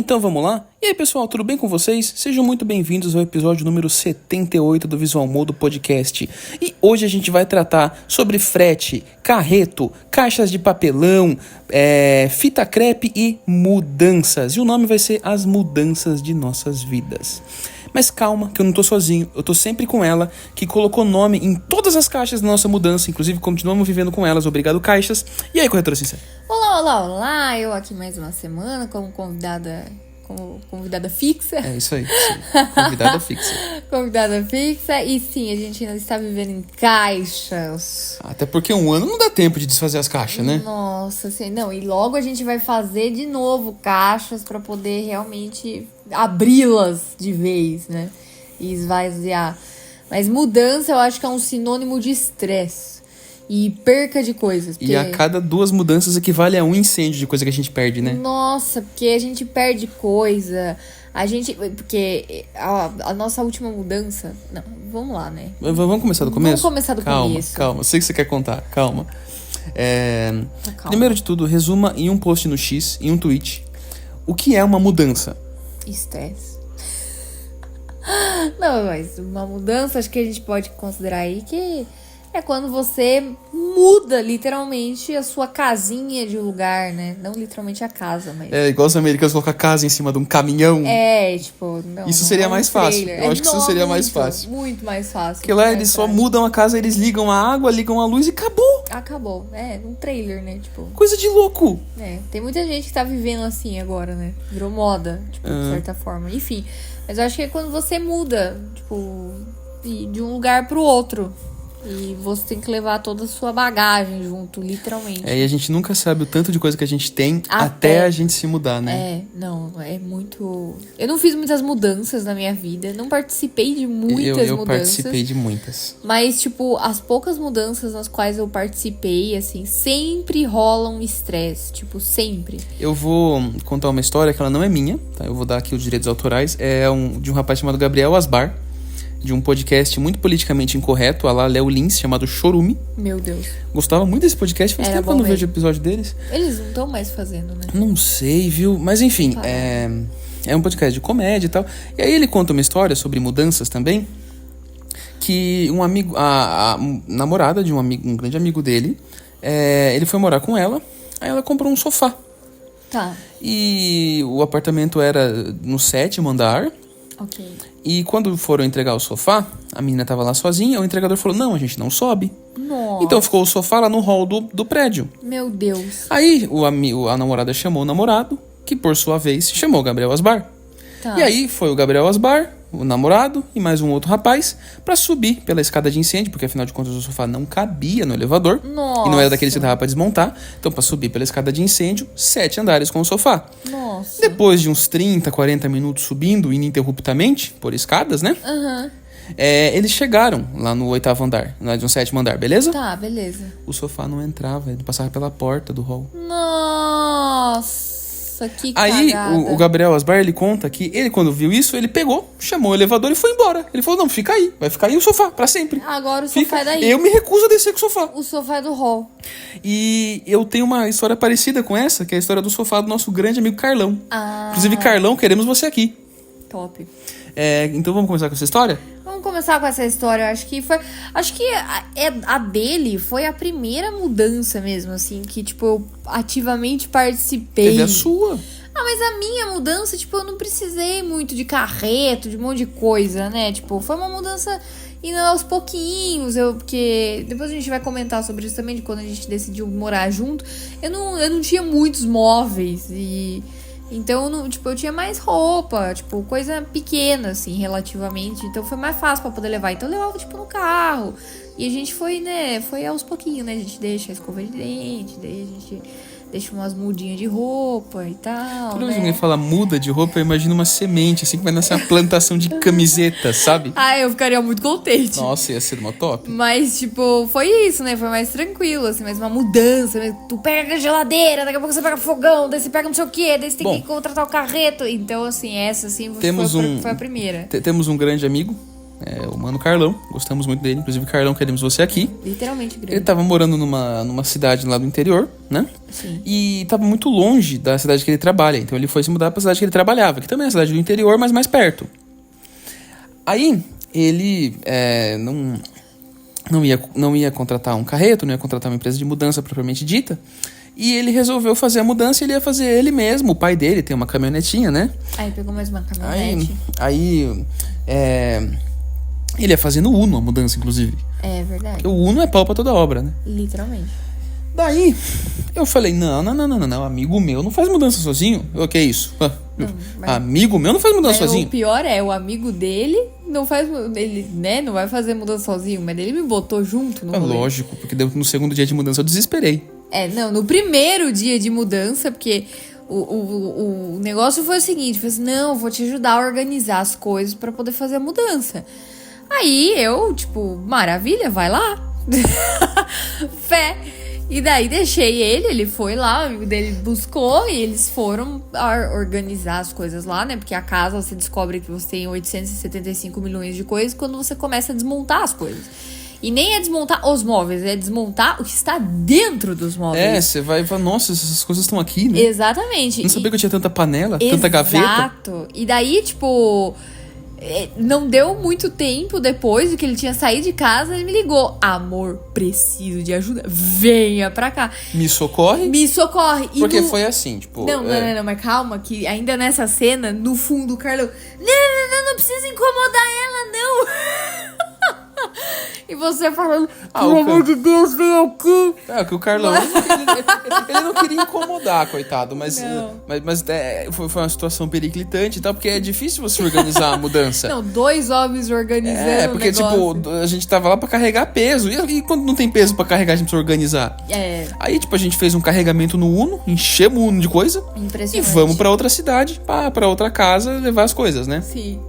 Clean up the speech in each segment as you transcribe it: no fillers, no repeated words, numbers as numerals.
Então vamos lá? E aí pessoal, tudo bem com vocês? Sejam muito bem-vindos ao episódio número 78 do Visual Modo Podcast. E hoje a gente vai tratar sobre frete, carreto, caixas de papelão, fita crepe e mudanças. E o nome vai ser As Mudanças de Nossas Vidas. Mas calma, que eu não tô sozinho, eu tô sempre com ela, que colocou nome em todas as caixas da nossa mudança, inclusive continuamos vivendo com elas, obrigado caixas. E aí, corretora sincera? Olá, eu aqui mais uma semana como convidada fixa. É isso aí, convidada fixa. Convidada fixa, e sim, a gente ainda está vivendo em caixas. Até porque um ano não dá tempo de desfazer as caixas, né? Nossa, assim, não, e logo a gente vai fazer de novo caixas para poder realmente abri-las de vez, né? E esvaziar. Mas mudança eu acho que é um sinônimo de estresse e perca de coisas. E a cada 2 mudanças equivale a um incêndio de coisa que a gente perde, né? Nossa, porque a gente perde coisa. Porque a nossa última mudança... Não, vamos lá, né? Vamos começar do começo? Vamos começar do começo. Calma, eu sei que você quer contar, calma. Calma. Primeiro de tudo, resuma em um post no X, em um tweet, o que é uma mudança? Estresse. Não, mas uma mudança acho que a gente pode considerar aí que é quando você muda literalmente a sua casinha de lugar, né? Não literalmente a casa, mas... É igual os americanos colocam a casa em cima de um caminhão. Tipo... Não, isso seria mais fácil. Eu acho que isso seria mais fácil. Muito mais fácil. Porque lá eles só mudam a casa, eles ligam a água, ligam a luz e acabou. Acabou. Um trailer, né? Tipo... Coisa de louco. Tem muita gente que tá vivendo assim agora, né? Virou moda, tipo, de certa forma. Enfim, mas eu acho que é quando você muda, tipo, de um lugar pro outro. E você tem que levar toda a sua bagagem junto, literalmente. E a gente nunca sabe o tanto de coisa que a gente tem até a gente se mudar, né? É muito... Eu não fiz muitas mudanças na minha vida, não participei de muitas eu mudanças. Participei de muitas. Mas, tipo, as poucas mudanças nas quais eu participei, assim, sempre rola um estresse, tipo, sempre. Eu vou contar uma história que ela não é minha, tá? Eu vou dar aqui os direitos autorais. É de um rapaz chamado Gabriel Asbar, de um podcast muito politicamente incorreto, a lá Léo Lins, chamado Chorume. Meu Deus. Gostava muito desse podcast, faz tempo que eu não vejo episódio deles. Eles não estão mais fazendo, né? Não sei, viu? Mas enfim, é um podcast de comédia e tal. E aí ele conta uma história sobre mudanças também, que um amigo, a namorada de um grande amigo dele, ele foi morar com ela, aí ela comprou um sofá. Tá. E o apartamento era no 7º andar. Ok. E quando foram entregar o sofá, a menina tava lá sozinha, o entregador falou, não, a gente não sobe. Nossa. Então ficou o sofá lá no hall do prédio. Meu Deus. Aí a namorada chamou o namorado, que por sua vez chamou o Gabriel Asbar. Tá. E aí foi o Gabriel Asbar, o namorado e mais um outro rapaz pra subir pela escada de incêndio, porque afinal de contas o sofá não cabia no elevador. Nossa. E não era daquele que dava pra desmontar. Então pra subir pela escada de incêndio, 7 andares com o sofá. Nossa. Depois de uns 30, 40 minutos subindo ininterruptamente por escadas, né? Aham. Eles chegaram lá no 8º andar, no 7º andar, beleza? Tá, beleza. O sofá não entrava, ele passava pela porta do hall. Nossa, que Aí cagada. o Gabriel Asbar, ele conta que ele, quando viu isso, ele pegou, chamou o elevador e foi embora. Ele falou, não, fica aí, vai ficar aí o sofá, pra sempre. Agora o sofá é daí. Eu me recuso a descer com o sofá. O sofá é do hall. E eu tenho uma história parecida com essa, que é a história do sofá do nosso grande amigo Carlão. Ah. Inclusive, Carlão, queremos você aqui. Top. Então vamos começar com essa história? Vamos começar com essa história. Acho que a dele foi a primeira mudança mesmo, assim, que, tipo, eu ativamente participei. Teve a sua. Mas a minha mudança, tipo, eu não precisei muito de carreto, de um monte de coisa, né? Tipo, foi uma mudança indo aos pouquinhos, porque depois a gente vai comentar sobre isso também, de quando a gente decidiu morar junto. Eu não tinha muitos móveis então, eu tinha mais roupa, tipo, coisa pequena, assim, relativamente. Então, foi mais fácil pra poder levar. Então, eu levava, tipo, no carro. E a gente foi aos pouquinhos, né? A gente deixa a escova de dente, daí a gente deixa umas mudinhas de roupa e tal, Toda vez né? que alguém fala muda de roupa, eu imagino uma semente, assim, que vai nascer uma plantação de camisetas, sabe? Eu ficaria muito contente. Nossa, ia ser uma top. Mas, tipo, foi isso, né? Foi mais tranquilo, assim, mais uma mudança. Tu pega a geladeira, daqui a pouco você pega fogão, daí você pega não sei o quê, daí você tem que contratar o carreto. Então, assim, essa, assim, foi a primeira. Temos um grande amigo, o Mano Carlão. Gostamos muito dele. Inclusive, Carlão, queremos você aqui. Literalmente grande. Ele tava morando numa cidade lá do interior, né? Sim. E tava muito longe da cidade que ele trabalha. Então ele foi se mudar pra cidade que ele trabalhava, que também é a cidade do interior, mas mais perto. Aí, ele não ia contratar um carreto, não ia contratar uma empresa de mudança propriamente dita. E ele resolveu fazer a mudança e ele ia fazer ele mesmo. O pai dele tem uma caminhonetinha, né? Aí pegou mais uma caminhonete. Aí ele ia fazer no Uno a mudança, inclusive. É verdade. Porque o Uno é pau pra toda obra, né? Literalmente. Daí, eu falei, não, amigo meu não faz mudança sozinho. O que é isso? Amigo meu não faz mudança sozinho. O pior é, o amigo dele não faz, ele, né, não vai fazer mudança sozinho, mas ele me botou junto no rolê. Lógico, porque no segundo dia de mudança eu desesperei. No primeiro dia de mudança, porque o negócio foi o seguinte, foi assim, não, vou te ajudar a organizar as coisas pra poder fazer a mudança. Aí eu, maravilha, vai lá. Fé. E daí deixei ele foi lá, o amigo dele buscou e eles foram organizar as coisas lá, né? Porque a casa, você descobre que você tem 875 milhões de coisas quando você começa a desmontar as coisas. E nem é desmontar os móveis, é desmontar o que está dentro dos móveis. Você vai falar, nossa, essas coisas estão aqui, né? Exatamente. Não sabia que eu tinha tanta panela, tanta gaveta. Exato. E daí, não deu muito tempo depois que ele tinha saído de casa, ele me ligou. Amor, preciso de ajuda. Venha pra cá. Me socorre? Me socorre. Porque foi assim, Não, mas calma, que ainda nessa cena, no fundo, o Carlão... Não precisa incomodar ela, não. E você falando, pelo amor de Deus, vem aqui. Que o Carlão, ele não queria incomodar, coitado, mas foi uma situação periclitante e tal, porque é difícil você organizar a mudança. Não, 2 homens organizando porque, a gente tava lá pra carregar peso, e quando não tem peso pra carregar, a gente precisa organizar. Aí, a gente fez um carregamento no Uno, enchemos o Uno de coisa, impressionante. E vamos pra outra cidade, pra outra casa, levar as coisas, né? Sim.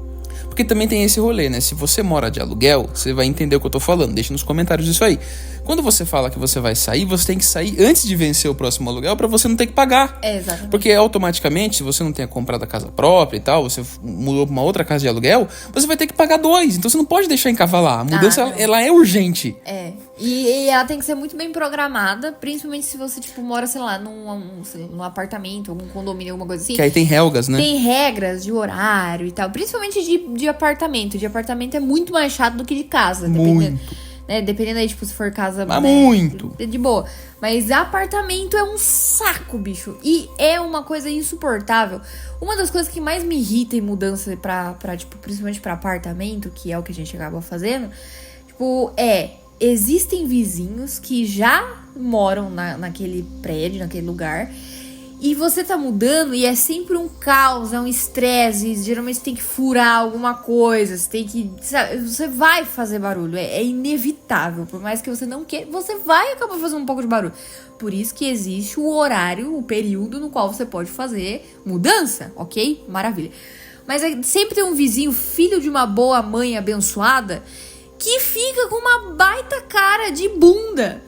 Porque também tem esse rolê, né? Se você mora de aluguel, você vai entender o que eu tô falando. Deixa nos comentários isso aí. Quando você fala que você vai sair, você tem que sair antes de vencer o próximo aluguel pra você não ter que pagar. Exatamente. Porque automaticamente, se você não tenha comprado a casa própria e tal, você mudou pra uma outra casa de aluguel, você vai ter que pagar 2. Então você não pode deixar encavalar. A mudança, ela é urgente. E ela tem que ser muito bem programada, principalmente se você, mora, sei lá, num apartamento, algum condomínio, alguma coisa assim. Que aí tem regras, né? Tem regras de horário e tal. Principalmente de apartamento. De apartamento é muito mais chato do que de casa. Muito. Dependendo aí, se for casa... Mas muito. De boa. Mas apartamento é um saco, bicho. E é uma coisa insuportável. Uma das coisas que mais me irrita em mudança principalmente pra apartamento, que é o que a gente acaba fazendo, existem vizinhos que já moram naquele prédio, naquele lugar, e você tá mudando e é sempre um caos, é um estresse, geralmente você tem que furar alguma coisa, você tem que... você vai fazer barulho, é inevitável, por mais que você não queira, você vai acabar fazendo um pouco de barulho. Por isso que existe o horário, o período no qual você pode fazer mudança, ok? Maravilha. Mas sempre tem um vizinho, filho de uma boa mãe abençoada, que fica com uma baita cara de bunda.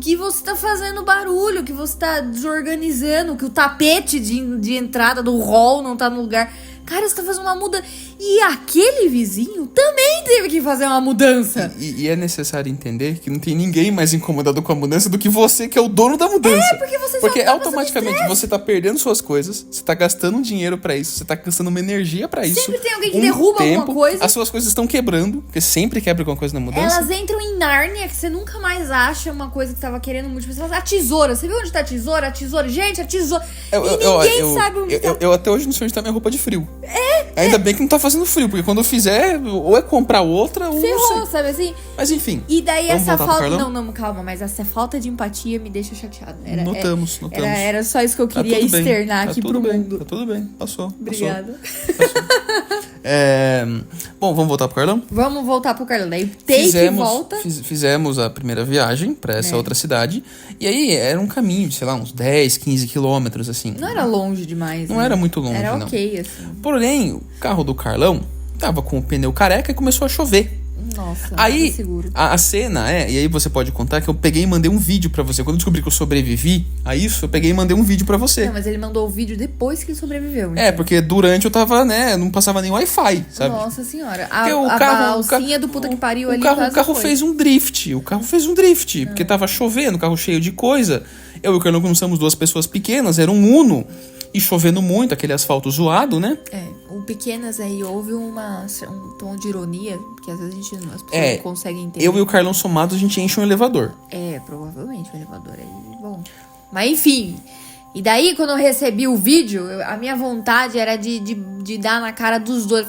Que você tá fazendo barulho, que você tá desorganizando, que o tapete de entrada do hall não tá no lugar. Cara, você tá fazendo uma mudança. E aquele vizinho também teve que fazer uma mudança. E é necessário entender que não tem ninguém mais incomodado com a mudança do que você, que é o dono da mudança. Porque automaticamente você tá perdendo suas coisas, você tá gastando dinheiro pra isso, você tá gastando uma energia pra isso. Sempre tem alguém que derruba alguma coisa. As suas coisas estão quebrando, porque sempre quebra alguma coisa na mudança. Elas entram em Nárnia, que você nunca mais acha uma coisa que tava querendo muito. Você fala, a tesoura, você viu onde tá a tesoura? A tesoura, gente, a tesoura. E ninguém sabe onde tá. Eu até hoje não sei onde tá minha roupa de frio. Ainda bem que não tá fazendo frio, porque quando eu fizer, ou é comprar outra, ou ferrou, sabe assim? Mas enfim. E daí essa falta... Não, calma, mas essa falta de empatia me deixa chateada. Notamos. Era só isso que eu queria externar aqui pro mundo. Tá tudo bem, passou. Obrigada. Bom, vamos voltar pro Carlão? Vamos voltar pro Carlão. Daí que volta. Fizemos a primeira viagem pra essa outra cidade. E aí era um caminho de, sei lá, uns 10, 15 quilômetros, assim. Não era longe demais. Não era muito longe, era não. ok, assim. Porém, o carro do Carlão tava com o pneu careca e começou a chover. Nossa, Aí, nada seguro. a cena e aí você pode contar que eu peguei e mandei um vídeo pra você. Quando eu descobri que eu sobrevivi a isso, eu peguei e mandei um vídeo pra você. Não, mas ele mandou o vídeo depois que ele sobreviveu. Porque durante eu tava, não passava nem Wi-Fi, sabe? Nossa senhora. Porque A balsinha do puta que pariu ali quase O carro foi. fez um drift. O carro fez um drift. Porque tava chovendo, o carro cheio de coisa. Eu e o Carlão, como somos duas pessoas pequenas, era um Uno. E chovendo muito, aquele asfalto zoado, né? O Pequenas aí houve um tom de ironia, que às vezes as pessoas não conseguem entender. Eu e o Carlão somados, a gente enche um elevador. Provavelmente o elevador aí, bom. Mas enfim, e daí quando eu recebi o vídeo, a minha vontade era de dar na cara dos dois.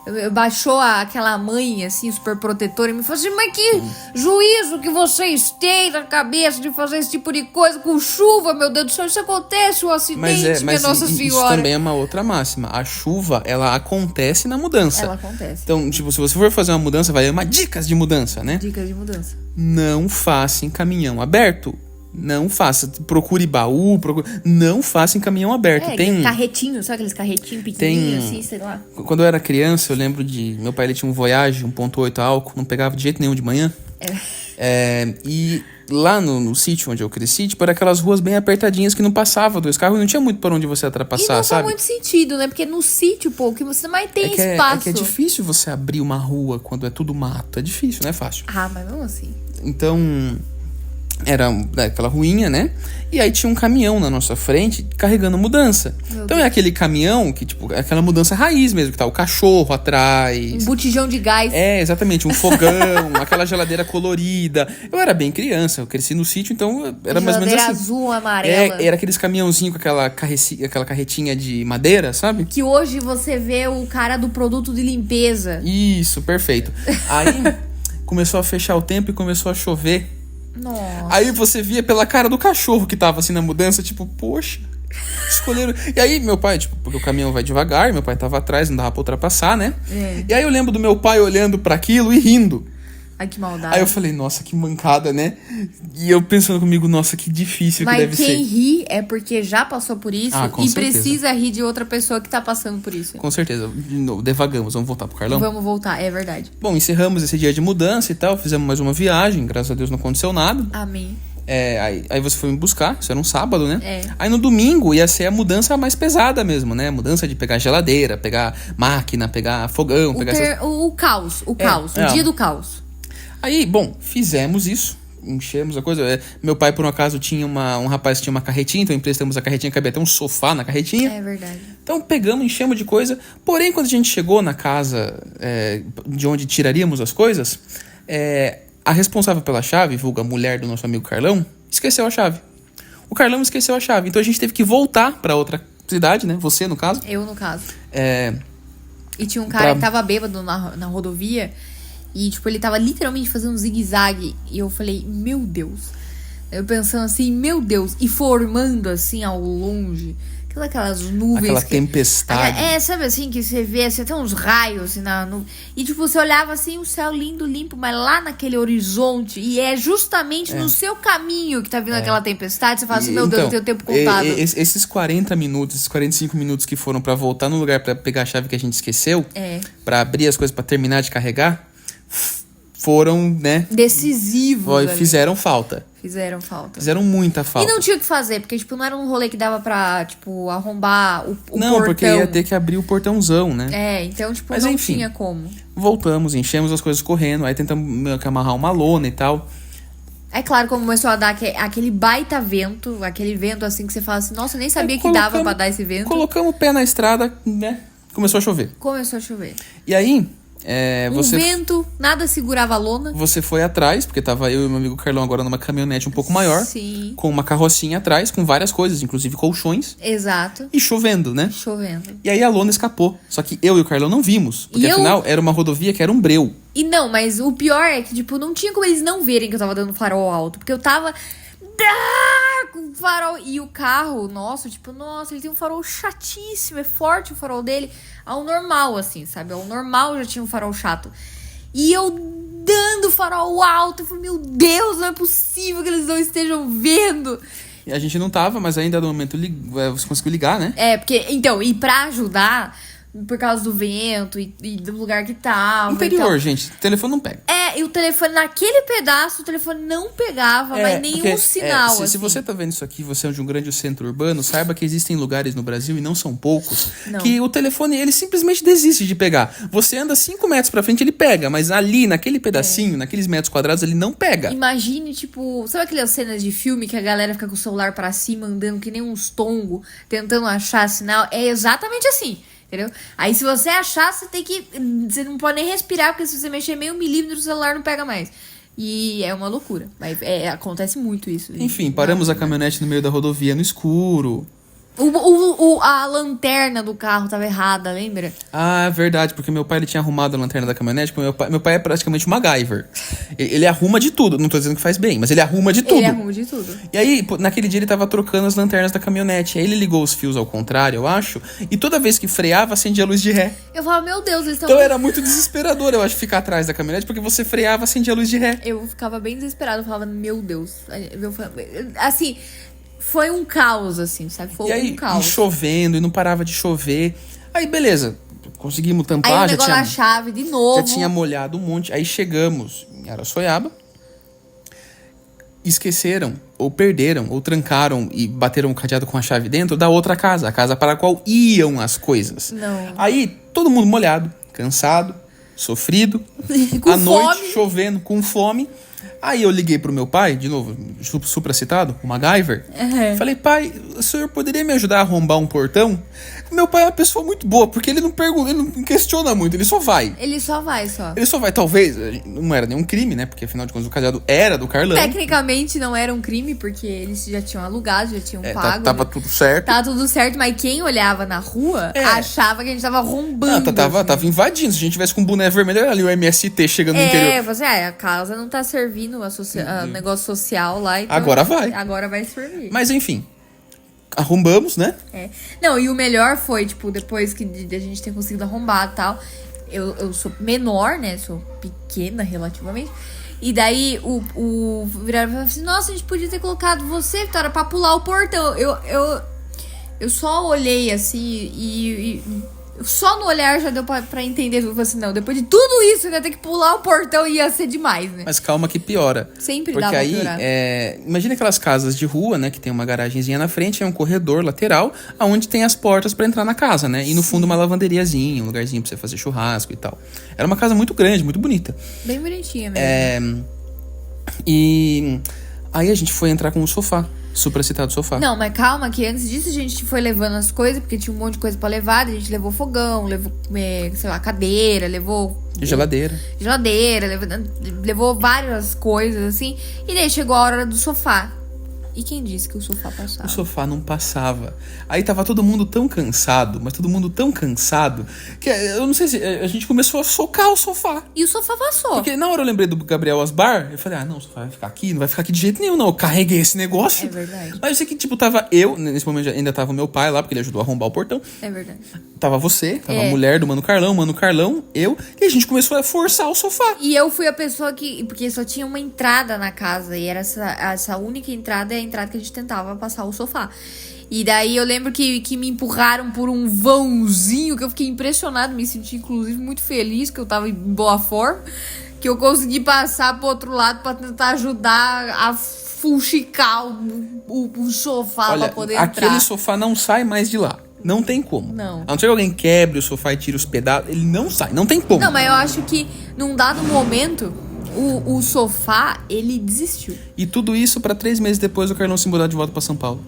Eu baixou aquela mãe, assim, super protetora, e me falou assim, mas que juízo que vocês têm na cabeça de fazer esse tipo de coisa com chuva, meu Deus do céu, isso acontece, um acidente, minha Nossa Senhora. Isso também é uma outra máxima. A chuva, ela acontece na mudança. Ela acontece. Então, tipo, se você for fazer uma mudança, vai amar dicas de mudança, né? Dicas de mudança. Não faça em caminhão aberto. Não faça. Procure baú, não faça em caminhão aberto. Tem carretinho, sabe aqueles carretinhos pequenininhos, assim, sei lá. Quando eu era criança, eu lembro de... Meu pai, ele tinha um Voyage 1.8 álcool, não pegava de jeito nenhum de manhã. E lá no sítio onde eu cresci, tipo, era aquelas ruas bem apertadinhas que não passava dois carros e não tinha muito pra onde você ultrapassar, e não sabe? faz muito sentido, né? Porque no sítio, pô, que você mais tem espaço. É que é difícil você abrir uma rua quando é tudo mato. É difícil, não é fácil. Mas não assim. Então... Era aquela ruinha, né? E aí tinha um caminhão na nossa frente carregando mudança. Então é aquele caminhão que, tipo, é aquela mudança raiz mesmo, que tá o cachorro atrás. Um botijão de gás. Exatamente, um fogão, aquela geladeira colorida. Eu era bem criança, eu cresci no sítio, então era mais ou menos assim. Azul, amarela. Era aqueles caminhãozinhos com aquela carretinha de madeira, sabe? Que hoje você vê o cara do produto de limpeza. Isso, perfeito. Aí começou a fechar o tempo e começou a chover. Nossa. Aí você via pela cara do cachorro que tava assim na mudança, tipo, poxa, escolheram. E aí meu pai, tipo, porque o caminhão vai devagar, meu pai tava atrás, não dava pra ultrapassar, né? E aí eu lembro do meu pai olhando pra aquilo e rindo. Ai, que maldade. Aí eu falei, nossa, que mancada, né? E eu pensando comigo, nossa, que difícil que deve ser. Mas quem ri é porque já passou por isso com e certeza. Precisa rir de outra pessoa que tá passando por isso. Com certeza. De novo, devagamos, vamos voltar pro Carlão? Vamos voltar, é verdade. Bom, encerramos esse dia de mudança e tal, fizemos mais uma viagem, graças a Deus não aconteceu nada. Amém. Aí você foi me buscar, isso era um sábado, né? Aí no domingo ia ser a mudança mais pesada mesmo, né? Mudança de pegar geladeira, pegar máquina, pegar fogão, o caos, o dia do caos. Aí, bom, fizemos isso, enchemos a coisa. Meu pai, por um acaso, tinha um rapaz que tinha uma carretinha, então emprestamos a carretinha, cabia até um sofá na carretinha. É verdade. Então pegamos, enchemos de coisa. Porém, quando a gente chegou na casa de onde tiraríamos as coisas, a responsável pela chave, vulga mulher do nosso amigo Carlão, esqueceu a chave. O Carlão esqueceu a chave, então a gente teve que voltar pra outra cidade, né? Você, no caso. Eu, no caso. E tinha um cara que tava bêbado na rodovia. E, tipo, ele tava literalmente fazendo um zigue-zague. E eu falei, meu Deus. Eu pensando assim, meu Deus. E formando, assim, ao longe. Aquelas nuvens. Aquela tempestade. Sabe assim, que você vê assim, até uns raios, assim, na nuvem. E, tipo, você olhava assim, o céu lindo, limpo. Mas lá naquele horizonte. E é justamente no seu caminho que tá vindo aquela tempestade. Você fala assim, meu Deus, eu tenho tempo contado. Esses 40 minutos, esses 45 minutos que foram pra voltar no lugar pra pegar a chave que a gente esqueceu. Pra abrir as coisas, pra terminar de carregar. Foram, né? Decisivos. Fizeram falta. Fizeram muita falta. E não tinha o que fazer, porque, tipo, não era um rolê que dava pra, tipo, arrombar o portão. Não, porque ia ter que abrir o portãozão, né? Então, tipo, mas, não enfim, tinha como. Voltamos, enchemos as coisas correndo, aí tentamos amarrar uma lona e tal. É claro, como começou a dar aquele baita vento, aquele vento assim que você fala assim, nossa, eu nem sabia que dava pra dar esse vento. Colocamos o pé na estrada, né? Começou a chover. E aí... vento, nada segurava a lona. Você foi atrás, porque tava eu e meu amigo Carlão agora numa caminhonete um pouco maior. Sim. Com uma carrocinha atrás, com várias coisas, inclusive colchões. Exato. E chovendo, né? Chovendo. E aí a lona escapou. Só que eu e o Carlão não vimos. Porque afinal era uma rodovia que era um breu. E não, mas o pior é que, tipo, não tinha como eles não verem que eu tava dando farol alto. Porque eu tava... com farol. E o carro, nossa, ele tem um farol chatíssimo. É forte o farol dele. Ao normal, assim, sabe? Ao normal já tinha um farol chato. E eu dando farol alto. Eu falei, meu Deus, não é possível que eles não estejam vendo. E a gente não tava, mas ainda no momento você conseguiu ligar, né? Porque, então, e pra ajudar... por causa do vento e do lugar que tava. Interior, gente, o telefone não pega. E o telefone, naquele pedaço, o telefone não pegava, mas nenhum sinal, se assim. você tá vendo isso aqui, você é de um grande centro urbano, saiba que existem lugares no Brasil, e não são poucos, que o telefone, ele simplesmente desiste de pegar. Você anda 5 metros pra frente, ele pega, mas ali, naquele pedacinho, naqueles metros quadrados, ele não pega. Imagine, tipo, sabe aquelas cenas de filme que a galera fica com o celular pra cima, andando que nem uns tongos, tentando achar sinal? É exatamente assim. Entendeu? Aí se você achar, você não pode nem respirar, porque se você mexer meio milímetro, o celular não pega mais. E é uma loucura. Mas acontece muito isso. Enfim, paramos a caminhonete no meio da rodovia, no escuro. A lanterna do carro tava errada, lembra? Ah, é verdade, porque meu pai ele tinha arrumado a lanterna da caminhonete, porque meu pai é praticamente um MacGyver. Ele arruma de tudo, não tô dizendo que faz bem, mas ele arruma de tudo. Ele arruma de tudo. E aí, naquele dia ele tava trocando as lanternas da caminhonete, aí ele ligou os fios ao contrário, eu acho, e toda vez que freava, acendia a luz de ré. Eu falava, meu Deus, eles estão... Então era muito desesperador, eu acho, ficar atrás da caminhonete, porque você freava, acendia a luz de ré. Eu ficava bem desesperada, eu falava, meu Deus. Assim... Foi um caos, assim, sabe? Foi um caos. E chovendo, e não parava de chover. Aí, beleza, conseguimos tampar. Aí o negócio da chave de novo. Já tinha molhado um monte. Aí chegamos em Araçoiaba. Esqueceram, ou perderam, ou trancaram e bateram o cadeado com a chave dentro da outra casa. A casa para a qual iam as coisas. Não. Aí, todo mundo molhado, cansado, sofrido. Com à noite, fome. chovendo, com fome. Aí eu liguei pro meu pai, de novo, supracitado, o MacGyver. Falei, pai, o senhor poderia me ajudar a arrombar um portão? Meu pai é uma pessoa muito boa, porque ele não pergunta, ele não questiona muito, ele só vai. Ele só vai, só. Ele só vai, talvez, não era nenhum crime, né? Porque afinal de contas o cadeado era do Carlão. Tecnicamente não era um crime, porque eles já tinham alugado, já tinham pago. Tava tudo certo. Tava tudo certo, mas quem olhava na rua achava que a gente tava arrombando. Não, tava invadindo. Se a gente tivesse com um boné vermelho, olha ali o MST chegando no interior. Você, a casa não tá servindo a negócio social lá. Então Agora vai. Agora vai servir. Mas enfim, arrombamos, né? Não, e o melhor foi, tipo, depois de a gente ter conseguido arrombar e tal, eu sou menor, né? Sou pequena relativamente. E daí o viraram e falaram assim, nossa, a gente podia ter colocado você, Vitória, pra pular o portão. Eu só olhei assim e só no olhar já deu pra entender. Eu falei assim, não, depois de tudo isso, ainda ter que pular o portão ia ser demais, né? Mas calma que piora. Sempre porque dá pra aí, piorar. imagina aquelas casas de rua, né? Que tem uma garagenzinha na frente, é um corredor lateral, onde tem as portas pra entrar na casa, né? E no fundo uma lavanderiazinha, um lugarzinho pra você fazer churrasco e tal. Era uma casa muito grande, muito bonita. Bem bonitinha mesmo. E aí a gente foi entrar com o sofá. Supracitado sofá. Não, mas calma, que antes disso a gente foi levando as coisas, porque tinha um monte de coisa pra levar. A gente levou fogão, levou, sei lá, cadeira, levou... Geladeira. Levou várias coisas, assim. E daí chegou a hora do sofá. E quem disse que o sofá passava? O sofá não passava. Aí tava todo mundo tão cansado, mas todo mundo tão cansado, que eu não sei se a gente começou a socar o sofá. E o sofá passou. Porque na hora eu lembrei do Gabriel Asbar, eu falei, não, o sofá vai ficar aqui, não vai ficar aqui de jeito nenhum, não. Eu carreguei esse negócio. É verdade. Mas eu sei que, tipo, tava eu, nesse momento ainda tava meu pai lá, porque ele ajudou a arrombar o portão. É verdade. Tava você, tava a mulher do Mano Carlão, eu, e a gente começou a forçar o sofá. E eu fui a pessoa que... Porque só tinha uma entrada na casa, e era essa única entrada, é a entrada que a gente tentava passar o sofá. E daí eu lembro que me empurraram por um vãozinho, que eu fiquei impressionado, me senti inclusive muito feliz, que eu tava em boa forma, que eu consegui passar pro outro lado pra tentar ajudar a fuxicar o sofá. Olha, pra poder entrar. aquele sofá não sai mais de lá. Não tem como. Não. A não ser que alguém quebre o sofá e tire os pedaços, ele não sai, não tem como. Não, mas eu acho que num dado momento o sofá, ele desistiu. E tudo isso pra 3 meses depois o Carlão se mudar de volta pra São Paulo.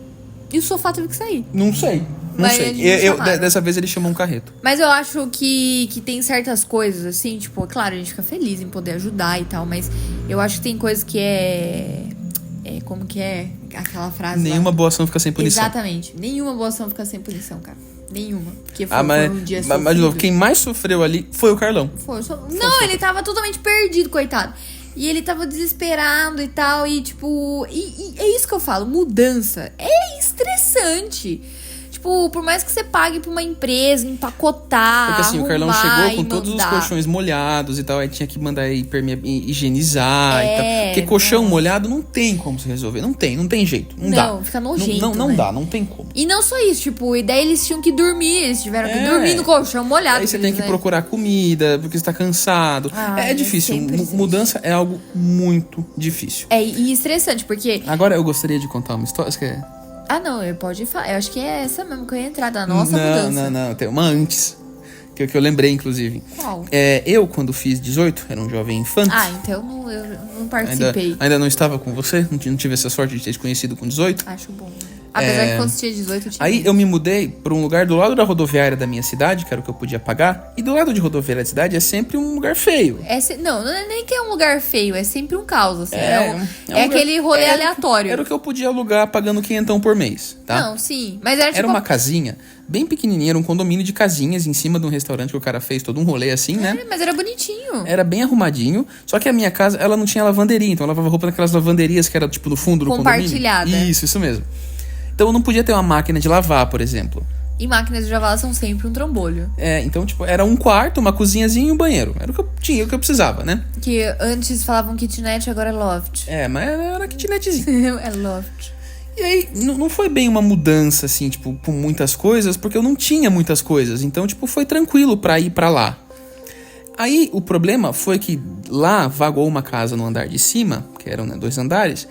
E o sofá teve que sair. Não sei. Não Mas sei. eles me chamaram. Dessa vez ele chamou um carreto. Mas eu acho que tem certas coisas, assim, tipo, claro, a gente fica feliz em poder ajudar e tal, mas eu acho que tem coisas que como que é aquela frase Nenhuma lá? boa ação fica sem punição. Exatamente. Nenhuma boa ação fica sem punição, cara. Nenhuma. Porque foi um dia mas de novo, quem mais sofreu ali foi o Carlão. Não, ele tava totalmente perdido, coitado. E ele tava desesperado e tal, e tipo... E é isso que eu falo, mudança é estressante. Tipo, por mais que você pague pra uma empresa empacotar, Porque assim, o Carlão arrumar chegou com e todos os mandar. colchões molhados e tal, aí tinha que mandar higienizar e tal. Porque colchão nossa. molhado não tem como se resolver. Não tem jeito. Não dá. Fica nojento, Não né? dá, não tem como. E não só isso, tipo, e daí eles tinham que dormir, eles tiveram que É. dormir no colchão molhado. Aí você tem que né? procurar comida, porque você tá cansado. Ai, É difícil. sempre existe. Mudança é algo muito difícil. E estressante, porque... Agora eu gostaria de contar uma história. Você quer? Ah, não, pode falar. Eu acho que é essa mesmo que eu ia entrar, da nossa mudança. Não. Tem uma antes. Que eu lembrei, inclusive. Qual? Eu, quando fiz 18, era um jovem infante. Ah, então eu não participei. Ainda não estava com você, não tive essa sorte de ter te conhecido com 18. Acho bom. Apesar que quando você tinha 18, eu tinha. Aí eu me mudei para um lugar do lado da rodoviária da minha cidade, que era o que eu podia pagar. E do lado de rodoviária da cidade é sempre um lugar feio. Não é nem que é um lugar feio, é sempre um caos, assim. É um lugar- aquele rolê aleatório. Era o que eu podia alugar pagando quinhentão por mês, tá? Não, sim. Mas era tipo. Era uma casinha bem pequenininha, era um condomínio de casinhas em cima de um restaurante que o cara fez todo um rolê assim, né? Mas era bonitinho. Era bem arrumadinho, só que a minha casa, ela não tinha lavanderia, então eu lavava roupa naquelas lavanderias que era tipo no fundo do condomínio. Compartilhada. Isso mesmo. Então eu não podia ter uma máquina de lavar, por exemplo. E máquinas de lavar são sempre um trambolho. Então, tipo, era um quarto, uma cozinhazinha e um banheiro. Era o que eu tinha, o que eu precisava, né? Que antes falavam kitnet, agora é loft. Mas era kitnetzinho. É loft. E aí, não foi bem uma mudança, assim, tipo, com muitas coisas, porque eu não tinha muitas coisas. Então, tipo, foi tranquilo pra ir pra lá. Aí, o problema foi que lá vagou uma casa no andar de cima, que eram, né, 2 andares.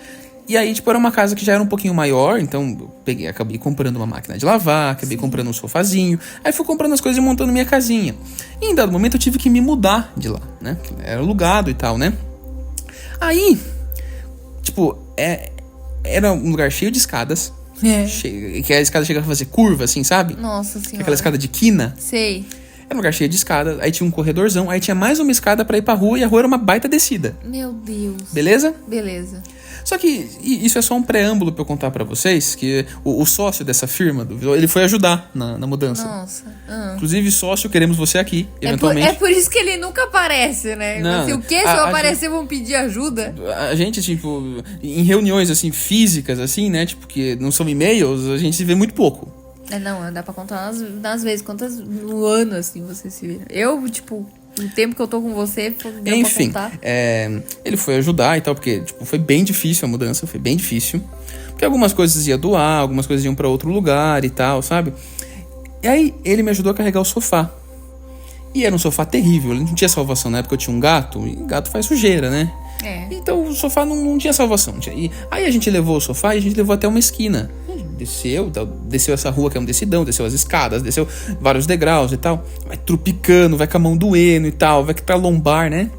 E aí, tipo, era uma casa que já era um pouquinho maior, então eu acabei comprando uma máquina de lavar, acabei comprando um sofazinho. Aí fui comprando as coisas e montando minha casinha. E em dado momento eu tive que me mudar de lá, né? Porque era alugado e tal, né? Aí, tipo, era um lugar cheio de escadas. Que a escada chega a fazer curva, assim, sabe? Nossa senhora. Aquela escada de quina. Sei. Era um lugar cheio de escadas, aí tinha um corredorzão, aí tinha mais uma escada pra ir pra rua e a rua era uma baita descida. Meu Deus. Beleza? Beleza. Só que isso é só um preâmbulo pra eu contar pra vocês, que o sócio dessa firma, ele foi ajudar na mudança. Nossa. Inclusive, sócio, queremos você aqui, eventualmente. É por isso que ele nunca aparece, né? Não, Se o quê? Se eu aparecer, vão pedir ajuda? A gente, tipo, em reuniões, assim, físicas, assim, né? Tipo, que não são e-mails, a gente se vê muito pouco. Não, dá pra contar nas vezes, quantas no ano, assim, você se vira. Eu, tipo, o tempo que eu tô com você, deu Enfim, pra contar. ele foi ajudar e tal, porque, tipo, foi bem difícil a mudança, foi bem difícil. Porque algumas coisas ia doar, algumas coisas iam pra outro lugar e tal, sabe? E aí, ele me ajudou a carregar o sofá. E era um sofá terrível, ele não tinha salvação. Na época eu tinha um gato, e gato faz sujeira, né? Então o sofá não tinha salvação. E aí a gente levou o sofá e a gente levou até uma esquina. Desceu essa rua que é um decidão, desceu as escadas, desceu vários degraus e tal. Vai trupicando, vai com a mão doendo e tal, vai pra lombar, né?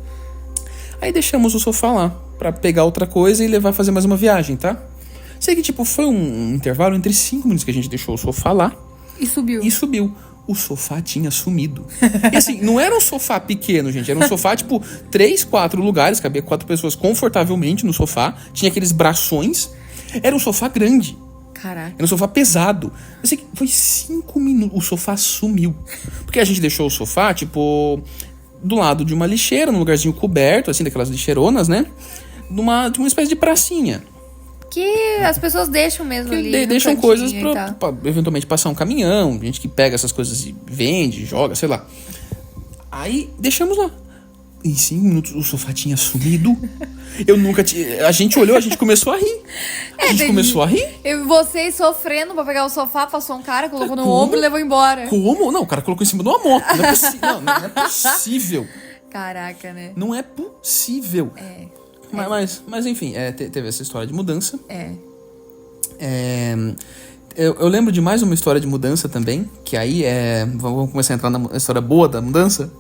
Aí deixamos o sofá lá pra pegar outra coisa e levar fazer mais uma viagem, tá? Sei que, tipo, foi um intervalo entre 5 minutos que a gente deixou o sofá lá. E subiu. O sofá tinha sumido. E assim, não era um sofá pequeno, gente. Era um sofá, tipo, 3, 4 lugares. Cabia 4 pessoas confortavelmente no sofá. Tinha aqueles brações. Era um sofá grande. Caraca. Era um sofá pesado. Assim, foi 5 minutos. O sofá sumiu. Porque a gente deixou o sofá, tipo, do lado de uma lixeira, num lugarzinho coberto, assim, daquelas lixeironas, né? De uma espécie de pracinha. Que as pessoas deixam mesmo ali. Deixam coisas pra eventualmente passar um caminhão, gente que pega essas coisas e vende, joga, sei lá. Aí deixamos lá. Em 5 minutos o sofá tinha sumido. Eu nunca tinha. A gente olhou, a gente começou a rir. Começou a rir. Vocês sofrendo pra pegar o sofá, passou um cara, colocou no ombro e levou embora. Como? Não, o cara colocou em cima de uma moto. Não é possível. Caraca, né? Não é possível. Mas enfim, teve essa história de mudança. Eu lembro de mais uma história de mudança também, que aí vamos começar a entrar na história boa da mudança.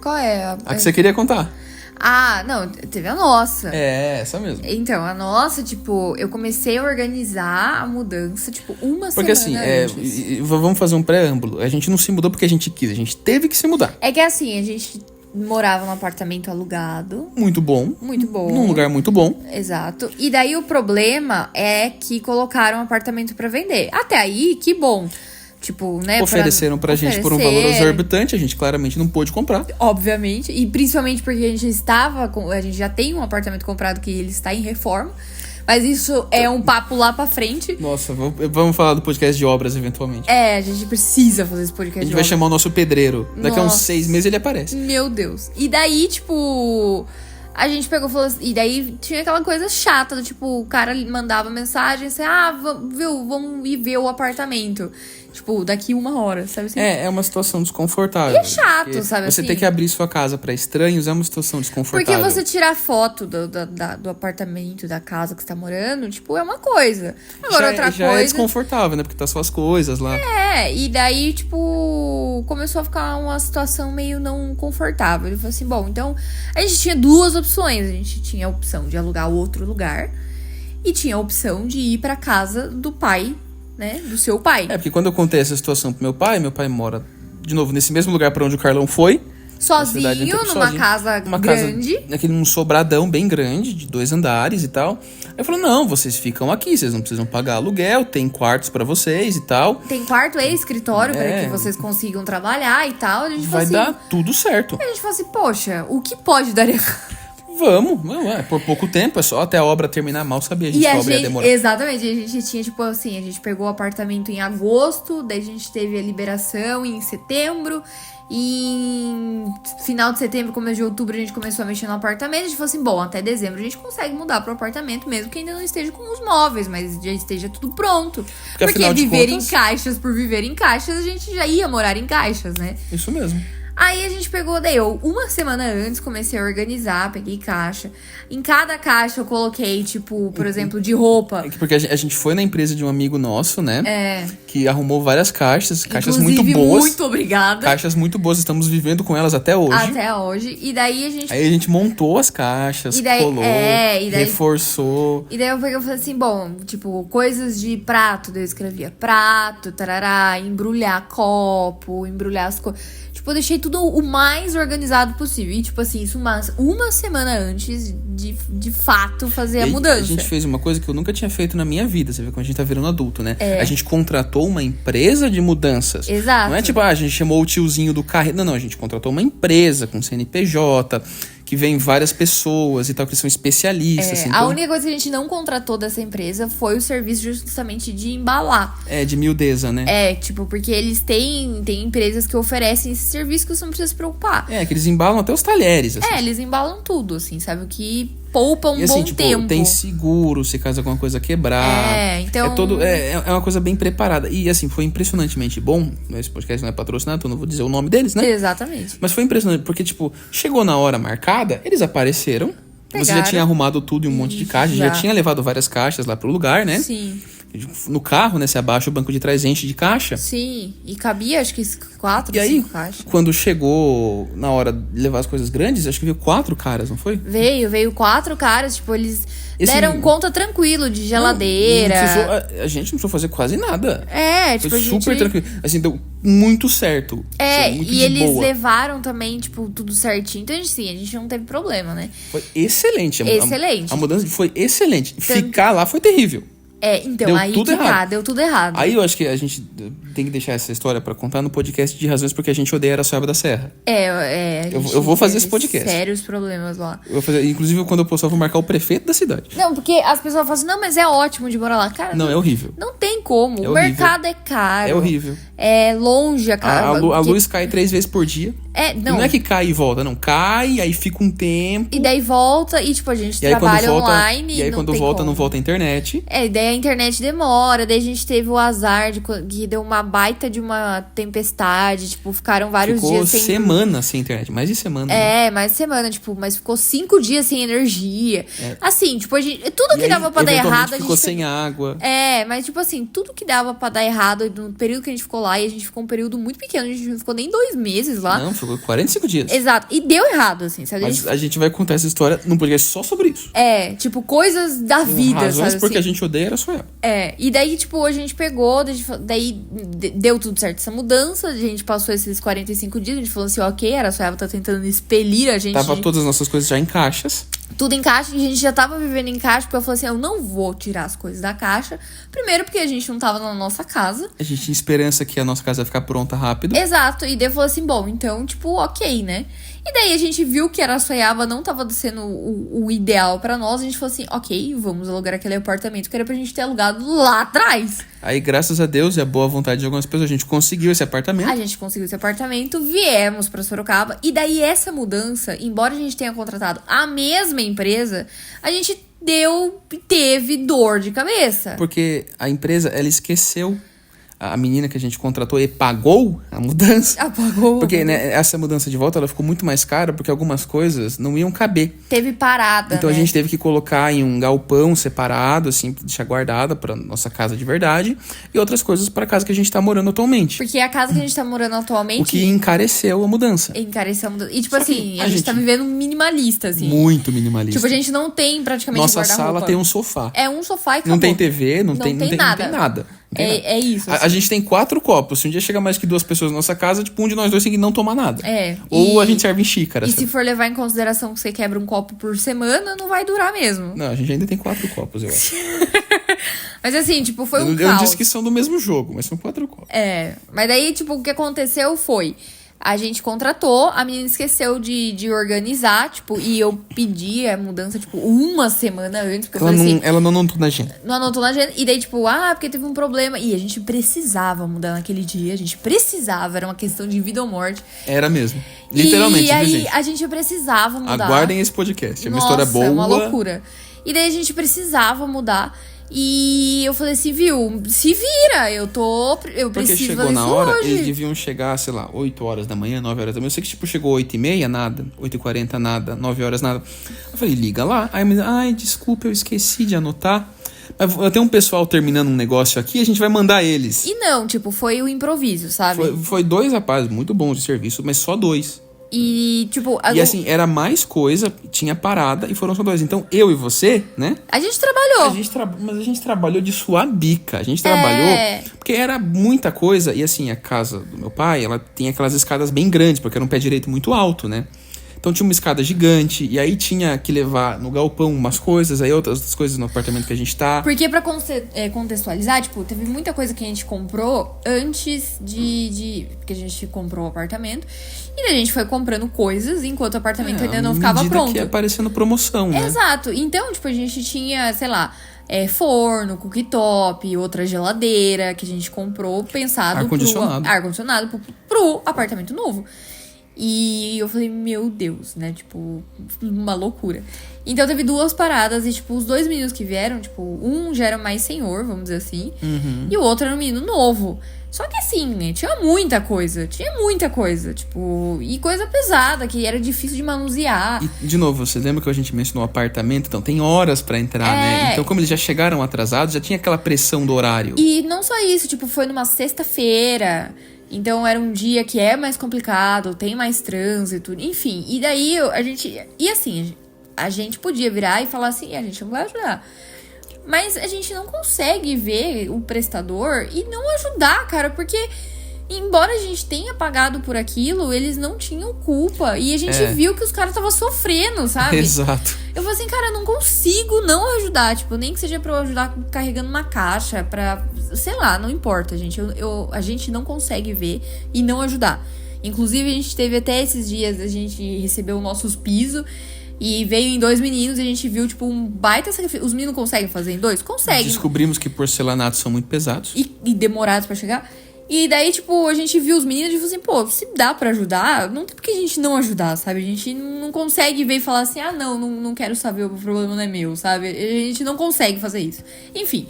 Qual é? A que você queria contar. Ah, não, teve a nossa. Essa mesmo. Então, a nossa, tipo, eu comecei a organizar a mudança, tipo, uma porque semana assim, antes. vamos fazer um preâmbulo. A gente não se mudou porque a gente quis, a gente teve que se mudar. É que assim, a gente morava num apartamento alugado. Muito bom. Muito bom. Num lugar muito bom. Exato. E daí o problema é que colocaram um apartamento pra vender. Até aí, que bom. Tipo, né? Ofereceram pra gente por um valor exorbitante, a gente claramente não pôde comprar. Obviamente. E principalmente porque a gente já tem um apartamento comprado que ele está em reforma. Mas isso é um papo lá pra frente. Nossa, vamos falar do podcast de obras eventualmente. É, a gente precisa fazer esse A podcast. gente vai chamar o nosso pedreiro. Daqui a uns Nossa. 6 meses ele aparece. Meu Deus. E daí, tipo, a gente pegou e falou assim, e daí tinha aquela coisa chata do tipo, o cara mandava mensagem assim, vamos ir ver o apartamento. Tipo, daqui 1 hora, sabe assim? É uma situação desconfortável. E é chato, porque sabe você assim? ter que abrir sua casa pra estranhos é uma situação Porque desconfortável. você tirar foto do apartamento, da casa que você tá morando, tipo, é uma coisa. Agora, outra já é coisa. desconfortável, né? Porque tá suas coisas lá. E daí, tipo, começou a ficar uma situação meio não confortável. Ele falou assim, bom, então, a gente tinha 2 opções. A gente tinha a opção de alugar outro lugar e tinha a opção de ir pra casa do pai, né, do seu pai. É, porque quando eu contei essa situação pro meu pai mora, de novo, nesse mesmo lugar pra onde o Carlão foi. Sozinho, numa casa grande. Naquele um sobradão bem grande, de 2 andares e tal. Aí eu falei, não, vocês ficam aqui, vocês não precisam pagar aluguel, tem quartos pra vocês e tal. Tem quarto e escritório É. para que vocês consigam trabalhar e tal. A gente Vai falou assim, dar tudo certo. a gente falou assim, poxa, o que pode dar errado? Vamos, por pouco tempo, é só até a obra terminar, mal sabia a gente E que a a obra ia gente, demorar. exatamente, a gente tinha, tipo assim, a gente pegou o apartamento em agosto, daí a gente teve a liberação em setembro, e em final de setembro, começo de outubro, a gente começou a mexer no apartamento, a gente falou assim, bom, até dezembro a gente consegue mudar pro apartamento, mesmo que ainda não esteja com os móveis, mas já esteja tudo pronto. Porque afinal de viver contas- em caixas por viver em caixas, a gente já ia morar em caixas, né? Isso mesmo. Aí a gente pegou, daí eu, 1 semana antes, comecei a organizar, peguei caixa. Em cada caixa eu coloquei, tipo, por exemplo, de roupa. Porque a gente foi na empresa de um amigo nosso, né? É. Que arrumou várias caixas Inclusive, muito boas. muito obrigada. Caixas muito boas, estamos vivendo com elas até hoje. Até hoje. E daí a gente. Aí a gente montou as caixas, E daí- colou, e daí- reforçou. E daí eu peguei e falei assim, bom, tipo, coisas de prato. Daí eu escrevia prato, tarará, embrulhar copo, embrulhar as coisas. Tipo, eu deixei tudo o mais organizado possível. E, tipo assim, isso uma semana antes de fato fazer a E aí, mudança. A gente fez uma coisa que eu nunca tinha feito na minha vida. Você vê como a gente tá virando adulto, né? É. A gente contratou uma empresa de mudanças. Exato. Não é tipo, a gente chamou o tiozinho do carro. Não, a gente contratou uma empresa com CNPJ, que vem várias pessoas e tal, que são especialistas. assim, A então, única coisa que a gente não contratou dessa empresa foi o serviço justamente de embalar. de miudeza, né? É, tipo, porque eles têm empresas que oferecem esse serviço que você não precisa se preocupar. Que eles embalam até os talheres, assim. Eles embalam tudo, assim, sabe? O que poupa um E assim, bom tipo, tempo. tem seguro se caso alguma coisa quebrar. Então- É uma coisa bem preparada. E assim, foi impressionantemente bom. Esse podcast não é patrocinado, então não vou dizer o nome deles, né? Exatamente. Mas foi impressionante, porque, tipo, chegou na hora marcada, eles apareceram. Você já Pegaram. tinha arrumado tudo e um monte de caixa, já Já. tinha levado várias caixas lá pro lugar, né? Sim, No carro, né? Você abaixa o banco de trás, enche de caixa. sim. E cabia, acho que 4, E aí, 5 caixas. quando chegou na hora de levar as coisas grandes, acho que veio 4 caras, não foi? Veio 4 caras, tipo, eles Esse- deram conta tranquilo de geladeira. Não precisou- a gente não precisou fazer quase nada. Tipo, Foi a super gente... tranquilo. Assim, deu muito certo. Foi muito E de eles boa. levaram também, tipo, tudo certinho. Então, sim, a gente não teve problema, né? Foi excelente. Excelente. A mudança foi excelente. Ficar lá foi terrível. Então, Deu aí tudo que tá, errado. deu tudo errado. Aí eu acho que a gente tem que deixar essa história pra contar no podcast de razões porque a gente odeia Araçoiaba da Serra. A gente eu vou fazer teve esse podcast. Sérios problemas lá. Eu vou fazer, inclusive, quando eu postar, eu vou marcar o prefeito da cidade. Não, porque as pessoas falam assim, não, mas é ótimo de morar lá. Cara, Não, é horrível. não tem como. É O horrível. mercado é caro. É horrível. É longe a casa. A luz cai 3 vezes por dia. E Não. não é que cai e volta, não. Cai, aí fica um tempo. E daí volta, e tipo, a gente E aí trabalha quando volta, online. e aí não quando tem volta, como. não volta a internet. E daí a internet demora, daí a gente teve o azar de que deu uma baita de uma tempestade, tipo, ficaram vários Ficou dias sem... semana sem internet, mais de semana. Né? Mais de semana, tipo, mas ficou 5 dias sem energia. Assim, tipo, tudo E que aí, dava pra dar eventualmente, errado, a gente... ficou sem água. Mas tipo assim, tudo que dava pra dar errado no período que a gente ficou lá, e a gente ficou um período muito pequeno, a gente não ficou nem 2 meses lá. Não, ficou 45 dias. Exato, e deu errado, assim, sabe? Mas a gente vai contar essa história num podcast só sobre isso. Tipo, coisas da vida, Razões sabe? porque assim? a gente odeia Araçoiaba. E daí, tipo, a gente pegou, daí deu tudo certo essa mudança, a gente passou esses 45 dias, a gente falou assim, ok, Araçoiaba tá tentando expelir a gente. Tava todas as nossas coisas já em caixas. tudo em caixa, e a gente já tava vivendo em caixa, porque eu falei assim, eu não vou tirar as coisas da caixa. Primeiro porque a gente não tava na nossa casa. A gente tinha esperança que a nossa casa ia ficar pronta rápido. Exato, e daí eu falei assim, bom, então, tipo, ok, né? E daí a gente viu que Araçoiaba não tava sendo o ideal pra nós. A gente falou assim, ok, vamos alugar aquele apartamento que era pra gente ter alugado lá atrás. Aí, graças a Deus e a boa vontade de algumas pessoas, a gente conseguiu esse apartamento. A gente conseguiu esse apartamento, viemos pra Sorocaba. E daí essa mudança, embora a gente tenha contratado a mesma empresa, a gente teve dor de cabeça. Porque a empresa, ela esqueceu a menina que a gente contratou e pagou a mudança. Apagou. Porque, né, essa mudança de volta, ela ficou muito mais cara porque algumas coisas não iam caber. Teve parada, Então né? a gente teve que colocar em um galpão separado, assim, pra deixar guardada pra nossa casa de verdade. E outras coisas pra casa que a gente tá morando atualmente. Porque a casa que a gente tá morando atualmente O que encareceu a mudança. encareceu a mudança. E tipo Só que assim, a a gente gente- tá vivendo minimalista, assim. Muito minimalista. Tipo, a gente não tem praticamente Nossa guarda-roupa. sala tem um sofá. É um sofá e Não acabou. tem TV, não tem nada. nada. Não tem nada. É isso. A gente tem 4 copos. Se um dia chegar mais que 2 pessoas na nossa casa, tipo, um de nós dois tem que não tomar nada. É. Ou E- a gente serve em xícara. E sabe? se for levar em consideração que você quebra um copo por semana, não vai durar mesmo. Não, a gente ainda tem 4 copos, eu acho. Mas assim, tipo, foi um Eu não caos. disse que são do mesmo jogo, mas são 4 copos. É, mas daí, tipo, o que aconteceu foi... A gente contratou, a menina esqueceu de organizar, tipo, e eu pedi a mudança, tipo, uma semana antes, porque eu falei assim, Ela não anotou na agenda. não anotou na agenda, e daí, tipo, porque teve um problema, e a gente precisava mudar naquele dia, a gente precisava, era uma questão de vida ou morte. Era mesmo. Literalmente, E viu, aí, gente? a gente precisava mudar. Aguardem esse podcast. É uma Nossa, história boa. é uma loucura. E daí a gente precisava mudar. E eu falei assim, viu, se vira, eu Porque preciso chegou fazer na isso hora, hoje. eles deviam chegar, sei lá, 8 horas da manhã, 9 horas da manhã. Eu sei que, tipo, chegou 8h30, nada. 8h40, nada. 9 horas, nada. Eu falei, liga lá. Aí a menina, ai, desculpa, eu esqueci de anotar. Mas eu tenho um pessoal terminando um negócio aqui, a gente vai mandar eles. E não, tipo, foi o improviso, sabe? Foi 2 rapazes muito bons de serviço, mas só 2. E, tipo... E assim, era mais coisa, tinha parada e foram só 2. Então, eu e você, né? A gente trabalhou. Mas a gente trabalhou de suar bica. A gente trabalhou porque era muita coisa. E assim, a casa do meu pai, ela tem aquelas escadas bem grandes, porque era um pé direito muito alto, né? Então tinha uma escada gigante, e aí tinha que levar no galpão umas coisas, aí outras coisas no apartamento que a gente tá. Porque pra contextualizar, tipo, teve muita coisa que a gente comprou antes porque a gente comprou o apartamento. E daí a gente foi comprando coisas enquanto o apartamento ainda não ficava pronto. Que ia aparecendo promoção, né? Exato. Então, tipo, a gente tinha, sei lá, forno, cooktop, outra geladeira que a gente comprou pensado ar-condicionado pro apartamento novo. E eu falei, meu Deus, né? Tipo, uma loucura. Então teve 2 paradas e, tipo, os 2 meninos que vieram, tipo, um já era mais senhor, vamos dizer assim, e o outro era um menino novo. Só que assim, né, tinha muita coisa, tipo, e coisa pesada, que era difícil de manusear. E, de novo, você lembra que a gente mencionou o apartamento? Então tem horas pra entrar, né? Então como eles já chegaram atrasados, já tinha aquela pressão do horário. E não só isso, tipo, foi numa sexta-feira. Então era um dia que é mais complicado, tem mais trânsito, enfim. E daí a gente podia virar e falar assim, a gente não vai ajudar. Mas a gente não consegue ver o prestador e não ajudar, cara, porque embora a gente tenha pagado por aquilo, eles não tinham culpa. E a gente viu que os caras estavam sofrendo, sabe? Exato. Eu falei assim, cara, eu não consigo não ajudar. Tipo, nem que seja pra eu ajudar carregando uma caixa, pra... Sei lá, não importa, gente. A gente não consegue ver e não ajudar. Inclusive, a gente teve até esses dias, a gente recebeu os nossos pisos e veio em 2 meninos e a gente viu, tipo, um baita sacrifício. Os meninos conseguem fazer em 2? Conseguem. Descobrimos que porcelanatos são muito pesados. E demorados pra chegar. E daí, tipo, a gente viu os meninos e falou assim, pô, se dá pra ajudar, não tem porque a gente não ajudar, sabe? A gente não consegue ver e falar assim, não quero saber, o problema não é meu, sabe? A gente não consegue fazer isso. Enfim.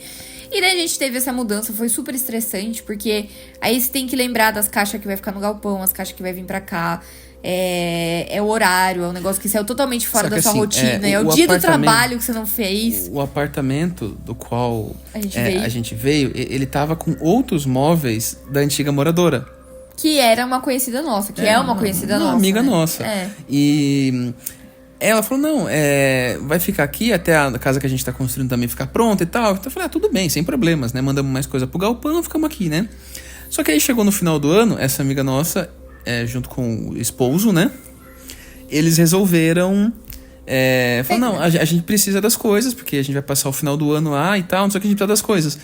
E daí a gente teve essa mudança, foi super estressante, porque aí você tem que lembrar das caixas que vai ficar no galpão, as caixas que vai vir pra cá. É o horário, é um negócio que saiu totalmente fora da sua rotina. É o dia do trabalho que você não fez. O apartamento do qual a gente veio, ele tava com outros móveis da antiga moradora. Que era uma conhecida nossa, é uma conhecida nossa. Uma amiga né? nossa. E ela falou, não, vai ficar aqui até a casa que a gente tá construindo também ficar pronta e tal. Então eu falei, tudo bem, sem problemas, né? Mandamos mais coisa pro galpão, ficamos aqui, né? Só que aí chegou no final do ano, essa amiga nossa, junto com o esposo, né? Eles resolveram falou, não, a gente precisa das coisas, porque a gente vai passar o final do ano lá e tal, não sei o que, a gente precisa das coisas.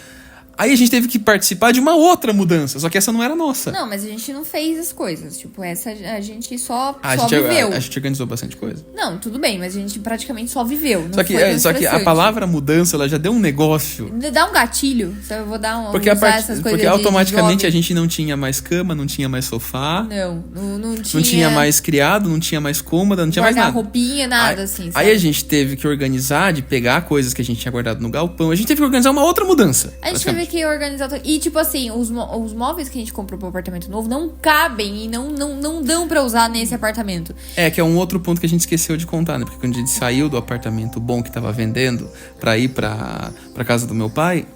Aí a gente teve que participar de uma outra mudança, só que essa não era nossa. Não, mas a gente não fez as coisas. Tipo, essa a gente só gente, viveu. A gente organizou bastante coisa. Não, tudo bem, mas a gente praticamente só viveu. Não Só que, foi só que a palavra mudança, ela já deu um negócio. Dá um gatilho. Eu vou dar um. Porque, essas coisas porque automaticamente de a gente não tinha mais cama, não tinha mais sofá. Não tinha. Não tinha mais criado, não tinha mais cômoda, não tinha mais nada. Roupinha, nada assim. Aí a gente teve que organizar, de pegar coisas que a gente tinha guardado no galpão. A gente teve que organizar uma outra mudança. A gente teve que organizar. E, tipo assim, os móveis que a gente comprou pro apartamento novo não cabem e não dão pra usar nesse apartamento. Que é um outro ponto que a gente esqueceu de contar, né? Porque quando a gente saiu do apartamento bom que tava vendendo pra ir pra casa do meu pai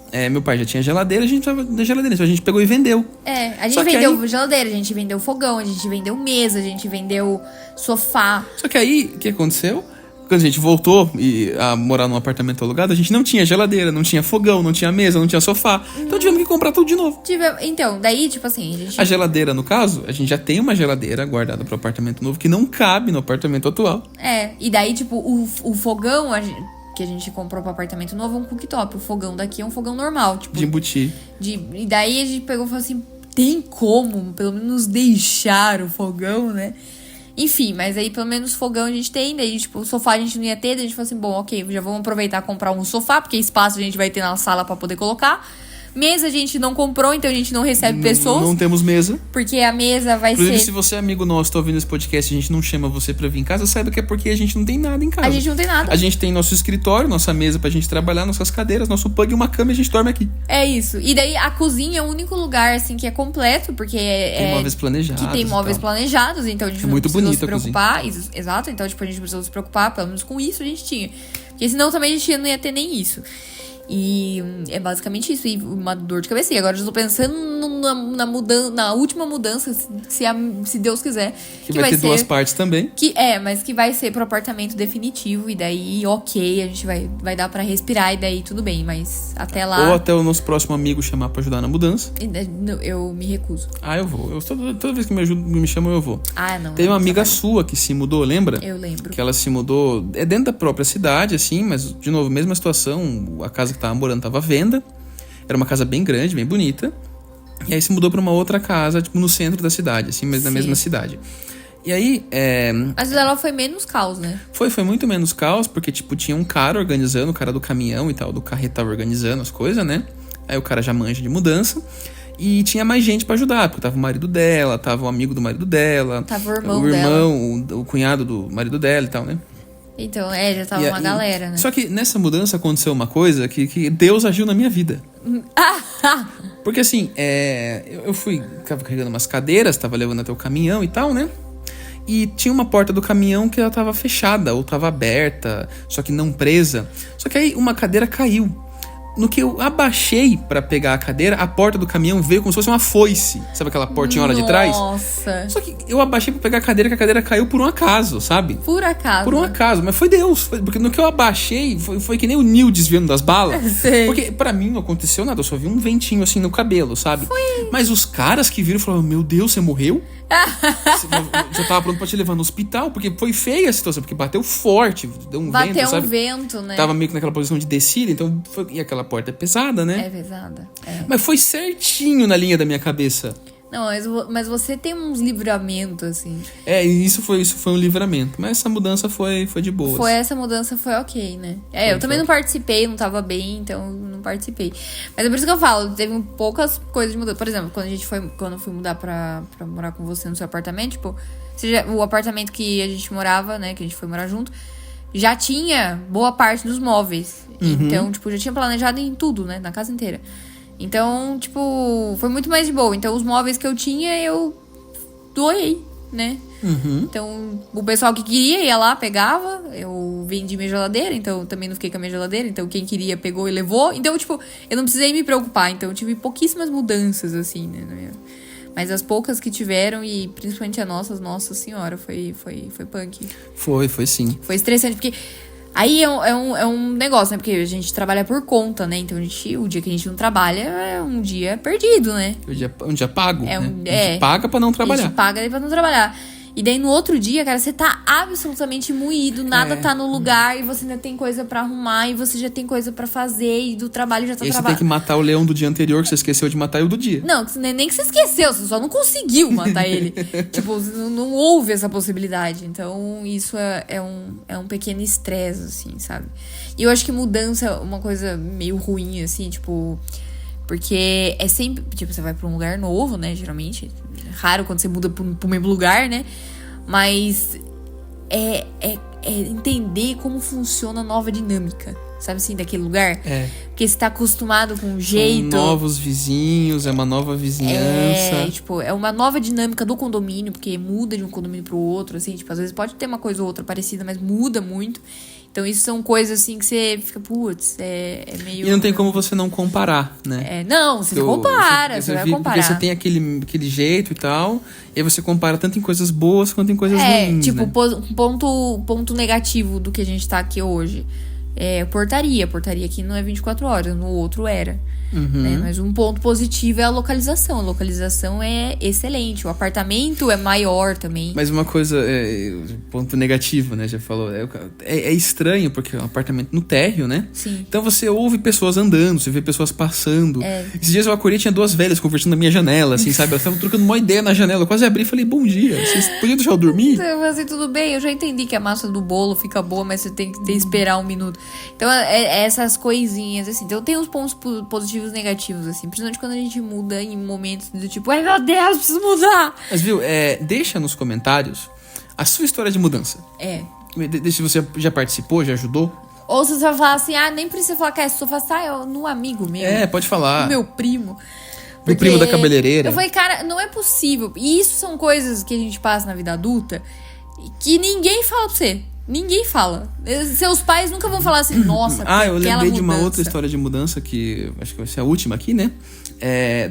já tinha geladeira, a gente tava da geladeira. Então a gente pegou e vendeu. A gente vendeu geladeira, a gente vendeu fogão, a gente vendeu mesa, a gente vendeu sofá. Só que aí, o que aconteceu? Quando a gente voltou a morar num apartamento alugado, a gente não tinha geladeira, não tinha fogão, não tinha mesa, não tinha sofá. Então tivemos que comprar tudo de novo. Então, daí, tipo assim... A geladeira, no caso, a gente já tem uma geladeira guardada pro apartamento novo que não cabe no apartamento atual. E daí, tipo, o fogão que a gente comprou pro apartamento novo é um cooktop. O fogão daqui é um fogão normal, tipo... De embutir. E daí a gente pegou e falou assim, tem como pelo menos deixar o fogão, né? Enfim, mas aí pelo menos fogão a gente tem. Daí, tipo, o sofá a gente não ia ter. Daí a gente falou assim, bom, ok, já vamos aproveitar e comprar um sofá, porque espaço a gente vai ter na sala pra poder colocar. Mesa a gente não comprou, então a gente não recebe pessoas. Não temos mesa. Porque a mesa vai Inclusive, ser... se você é amigo nosso, tá ouvindo esse podcast, a gente não chama você pra vir em casa, saiba que é porque a gente não tem nada em casa. A gente não tem nada. A gente tem nosso escritório, nossa mesa pra gente trabalhar, nossas cadeiras, nosso pug e uma cama e a gente dorme aqui. É isso. E daí a cozinha é o único lugar, assim, que é completo, porque tem móveis planejados. Que tem móveis planejados, então a gente não precisa se preocupar. Exato, então, tipo, a gente precisou se preocupar, pelo menos com isso a gente tinha. Porque senão também a gente não ia ter nem isso. E é basicamente isso. E uma dor de cabeça. E agora eu já tô pensando na última mudança, se Deus quiser. Que vai ter duas partes também. Mas que vai ser pro apartamento definitivo. E daí, ok, a gente vai dar pra respirar. E daí tudo bem, mas até lá... Ou até o nosso próximo amigo chamar pra ajudar na mudança. Eu me recuso. Eu vou. Toda vez que me chamam, eu vou. Não. Teve uma amiga sua que se mudou, lembra? Eu lembro. Que ela se mudou dentro da própria cidade, assim, mas, de novo, mesma situação. A casa que tava morando tava à venda. Era uma casa bem grande, bem bonita. E aí se mudou pra uma outra casa, tipo, no centro da cidade, assim, mas na mesma cidade. E aí... Mas ela foi menos caos, né? Foi muito menos caos, porque, tipo, tinha um cara organizando, o cara do caminhão e tal, do carreto tava organizando as coisas, né? Aí o cara já manja de mudança. E tinha mais gente pra ajudar, porque tava o marido dela, tava o amigo do marido dela. Tava o irmão dela. O cunhado do marido dela e tal, né? Então, já tava uma galera, né? Só que nessa mudança aconteceu uma coisa que Deus agiu na minha vida. Porque assim, eu tava carregando umas cadeiras, tava levando até o caminhão e tal, né? E tinha uma porta do caminhão que ela tava fechada, ou tava aberta, só que não presa. Só que aí uma cadeira caiu. No que eu abaixei pra pegar a cadeira, a porta do caminhão veio como se fosse uma foice. Sabe aquela portinha lá de trás? Nossa. Só que eu abaixei pra pegar a cadeira, que a cadeira caiu por um acaso, sabe? Por acaso. Por um acaso, mas foi Deus. Porque no que eu abaixei, foi que nem o Neo desviando das balas. Sei. Porque pra mim não aconteceu nada, eu só vi um ventinho assim no cabelo, sabe? Mas os caras que viram falaram, meu Deus, você morreu? Já tava pronto pra te levar no hospital, porque foi feia a situação, porque bateu forte, deu um vento, sabe? Bateu um vento, né? Tava meio que naquela posição de descida, então e aquela porta é pesada, né? É pesada. Mas foi certinho na linha da minha cabeça. Não, mas você tem uns livramentos, assim. Isso foi um livramento. Mas essa mudança foi de boa. Essa mudança foi ok, né? Eu também não participei, não tava bem, então não participei. Mas é por isso que eu falo, teve poucas coisas de mudança. Por exemplo, quando eu fui mudar pra morar com você no seu apartamento, tipo, o apartamento que a gente morava, né, que a gente foi morar junto, já tinha boa parte dos móveis. Então, tipo, já tinha planejado em tudo, né, na casa inteira. Então, tipo, foi muito mais de boa. Então, os móveis que eu tinha, eu doei, né? Então, o pessoal que queria ia lá, pegava. Eu vendi minha geladeira, então eu também não fiquei com a minha geladeira. Então, quem queria pegou e levou. Então, tipo, eu não precisei me preocupar. Então, eu tive pouquíssimas mudanças, assim, né? Mas as poucas que tiveram, e principalmente a nossa senhora, foi punk. Foi sim. Foi estressante, porque... Aí é um negócio, né? Porque a gente trabalha por conta, né? Então, o dia que a gente não trabalha é um dia perdido, né? Um dia pago, né? A gente paga pra não trabalhar. A gente paga pra não trabalhar. E daí no outro dia, cara, você tá absolutamente moído, nada tá no lugar, e você ainda tem coisa pra arrumar, e você já tem coisa pra fazer, e do trabalho já tá E aí você trabalhando. tem que matar o leão do dia anterior, que você esqueceu de matar, e o do dia. Não, nem que você esqueceu, você só não conseguiu matar ele. Tipo, não houve essa possibilidade. Então, isso é um pequeno estresse, assim, sabe? E eu acho que mudança é uma coisa meio ruim, assim, tipo... Porque é sempre... Tipo, você vai pra um lugar novo, né, geralmente. É raro quando você muda pro mesmo lugar, né? Mas é entender como funciona a nova dinâmica, sabe assim, daquele lugar? Porque você tá acostumado com um jeito... São novos vizinhos, é uma nova vizinhança. Tipo, é uma nova dinâmica do condomínio, porque muda de um condomínio pro outro, assim, tipo, às vezes pode ter uma coisa ou outra parecida, mas muda muito. Então, isso são coisas, assim, que você fica, putz, é meio... E não tem como você não comparar, né? Não, você compara, você vai comparar. Porque você tem aquele jeito e tal, e aí você compara tanto em coisas boas quanto em coisas ruins, tipo, né? ponto negativo do que a gente tá aqui hoje. Portaria. Portaria aqui não é 24 horas, no outro era. Né? Mas um ponto positivo é a localização. A localização é excelente. O apartamento é maior também. Mas uma coisa, ponto negativo, né? Já falou. É estranho, porque é um apartamento no térreo, né? Sim. Então você ouve pessoas andando, você vê pessoas passando. Esses dias eu acordei, tinha duas velhas conversando na minha janela, assim, sabe? Elas estavam trocando uma ideia na janela. Eu quase abri e falei, bom dia, vocês podiam deixar eu dormir? Eu falei assim, tudo bem, eu já entendi que a massa do bolo fica boa, mas você tem que esperar um minuto. Então, essas coisinhas, assim. Então, tem os pontos positivos e negativos, assim. Principalmente quando a gente muda em momentos do tipo, ai meu Deus, preciso mudar. Mas, viu, deixa nos comentários a sua história de mudança. Se você já participou, já ajudou. Ou se você vai falar assim, nem precisa falar que é sua, fala no amigo meu. Pode falar. No meu primo. Do primo da cabeleireira. Eu falei, cara, não é possível. E isso são coisas que a gente passa na vida adulta que ninguém fala pra você. Ninguém fala. Seus pais nunca vão falar assim, nossa, eu lembrei de uma mudança. outra história de mudança que acho que vai ser a última aqui, né?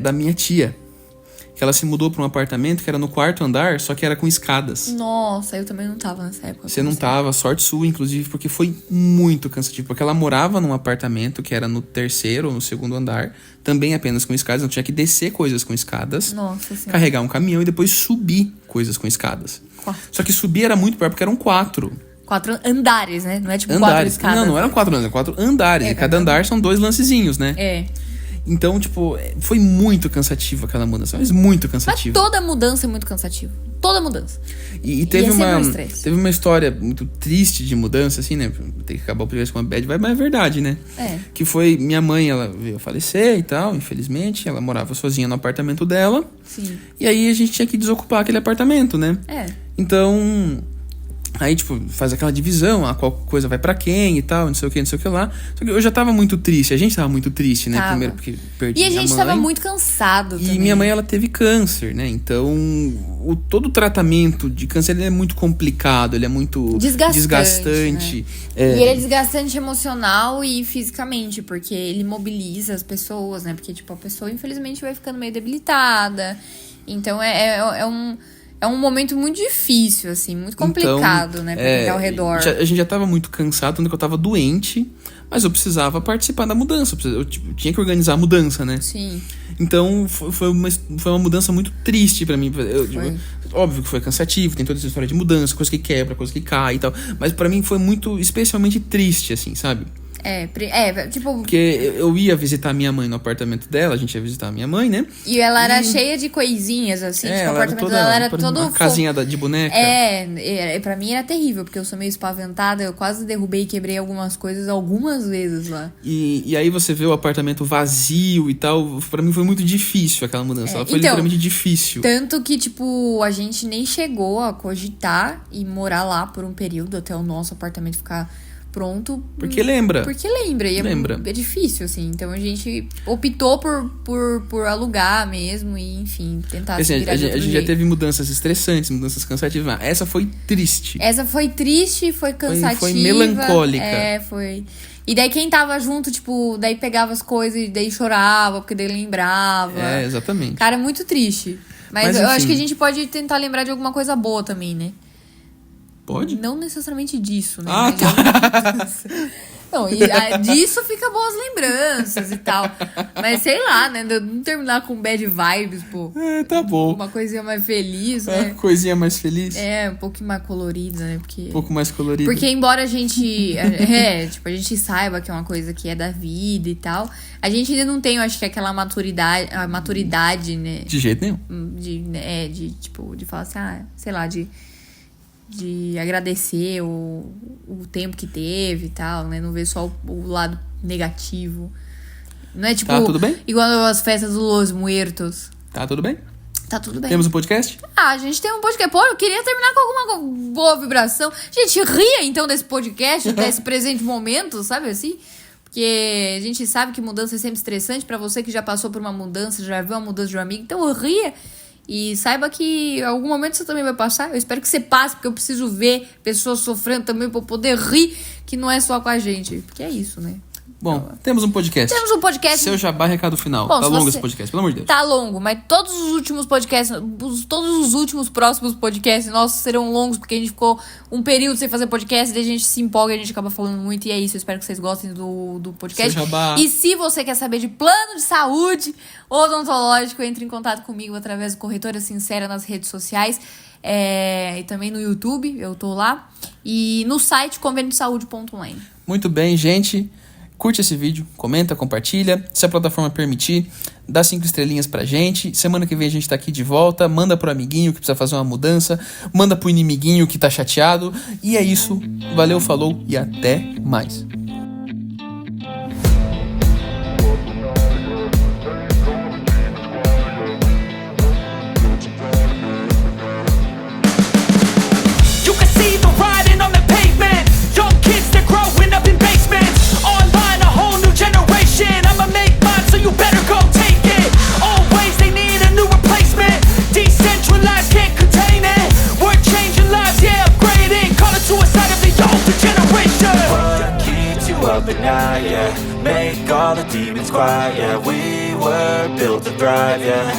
Da minha tia. Que ela se mudou pra um apartamento que era no 4º andar, só que era com escadas. Nossa, eu também não tava nessa época. Você não tava, sorte sua, inclusive, porque foi muito cansativo. Porque ela morava num apartamento que era no 3º ou no 2º andar, também apenas com escadas. Então tinha que descer coisas com escadas, Nossa Senhora. carregar um caminhão e depois subir coisas com escadas. Só que subir era muito pior porque eram 4. 4 andares, né? Não é tipo 4 Andares. escadas. Não eram 4 andares, eram 4 andares. E cada andar são 2 lancezinhos, né? Então, tipo, foi muito cansativo aquela mudança. Mas muito cansativo. Mas toda mudança é muito cansativa. Toda mudança. E teve uma história muito triste de mudança, assim, né? Tem que acabar o primeiro com uma bad, mas é verdade, né? Que foi minha mãe, ela veio a falecer e tal, infelizmente. Ela morava sozinha no apartamento dela. Sim. E aí a gente tinha que desocupar aquele apartamento, né? Então... Aí, tipo, faz aquela divisão, qual coisa vai pra quem e tal, não sei o que lá. Só que eu já tava muito triste, a gente tava muito triste, né? Primeiro porque perdi minha mãe. E a gente tava muito cansado também. E minha mãe, ela teve câncer, né? Então, todo o tratamento de câncer, ele é muito complicado, ele é muito desgastante. Né? E ele é desgastante emocional e fisicamente, porque ele mobiliza as pessoas, né? Porque, tipo, a pessoa, infelizmente, vai ficando meio debilitada. Então, é um momento muito difícil, assim, muito complicado, né, pra quem tá ao redor. A gente já tava muito cansado, tanto que eu tava doente, mas eu precisava participar da mudança. Eu tinha que organizar a mudança, né? Sim. Então, foi uma mudança muito triste pra mim. Óbvio que foi cansativo, tem toda essa história de mudança, coisa que quebra, coisa que cai e tal. Mas pra mim foi muito, especialmente triste, assim, sabe? Tipo... Porque eu ia visitar minha mãe no apartamento dela, a gente ia visitar a minha mãe, né? E ela era cheia de coisinhas, assim, tipo, o apartamento dela era todo... Uma casinha de boneca. Pra mim era terrível, porque eu sou meio espaventada, eu quase derrubei e quebrei algumas coisas algumas vezes lá. E aí você vê o apartamento vazio e tal, pra mim foi muito difícil aquela mudança, ela foi literalmente difícil. Tanto que, tipo, a gente nem chegou a cogitar e morar lá por um período, até o nosso apartamento ficar... pronto. Porque lembra. E é difícil, assim. Então a gente optou por alugar mesmo e, enfim, tentar se virar de outro jeito. A gente já teve mudanças estressantes, mudanças cansativas. Essa foi triste. Foi cansativa. Foi melancólica. Foi. E daí quem tava junto, tipo, daí pegava as coisas e daí chorava, porque daí lembrava. Exatamente. Cara, muito triste. Mas eu acho que a gente pode tentar lembrar de alguma coisa boa também, né? Pode? Não necessariamente disso, né? Tá. Não, e disso fica boas lembranças e tal. Mas sei lá, né? Não terminar com bad vibes, pô. Tá bom. Uma coisinha mais feliz, né? Coisinha mais feliz. Um pouquinho mais colorida, né? Um pouco mais colorida. Porque embora a gente... tipo, a gente saiba que é uma coisa que é da vida e tal, a gente ainda não tem, eu acho que aquela maturidade, né? De jeito nenhum. De falar assim, sei lá, de agradecer o tempo que teve e tal, né? Não ver só o lado negativo. Não é tipo... Tá tudo bem? Igual as festas dos Los Muertos. Tá tudo bem? Tá tudo bem. Temos um podcast? A gente tem um podcast. Pô, eu queria terminar com alguma boa vibração. Gente, ria então desse podcast, desse presente momento, sabe assim? Porque a gente sabe que mudança é sempre estressante. Pra você que já passou por uma mudança, já viu uma mudança de um amigo, então ria. E saiba que em algum momento você também vai passar. Eu espero que você passe, porque eu preciso ver pessoas sofrendo também pra eu poder rir, que não é só com a gente. Porque é isso, né? Bom, temos um podcast. Temos um podcast. Seu jabá, recado final. Bom, tá longo esse podcast, pelo amor de Deus. Tá longo, mas todos os últimos podcasts, todos os últimos próximos podcasts nossos serão longos, porque a gente ficou um período sem fazer podcast, daí a gente se empolga e a gente acaba falando muito, e é isso. Eu espero que vocês gostem do podcast. Seu jabá. E se você quer saber de plano de saúde odontológico, entre em contato comigo através do Corretora Sincera nas redes sociais. E também no YouTube, eu tô lá. E no site convêniodesaude.online. Muito bem, gente. Curte esse vídeo, comenta, compartilha. Se a plataforma permitir, dá 5 estrelinhas pra gente. Semana que vem a gente tá aqui de volta. Manda pro amiguinho que precisa fazer uma mudança. Manda pro inimiguinho que tá chateado. E é isso. Valeu, falou e até mais. Up at night, yeah. Make all the demons quiet, yeah. We were built to thrive, yeah.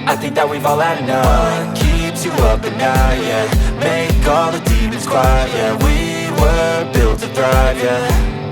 I think that we've all had enough. What keeps you up at night, yeah. Make all the demons quiet, yeah. We were built to thrive, yeah.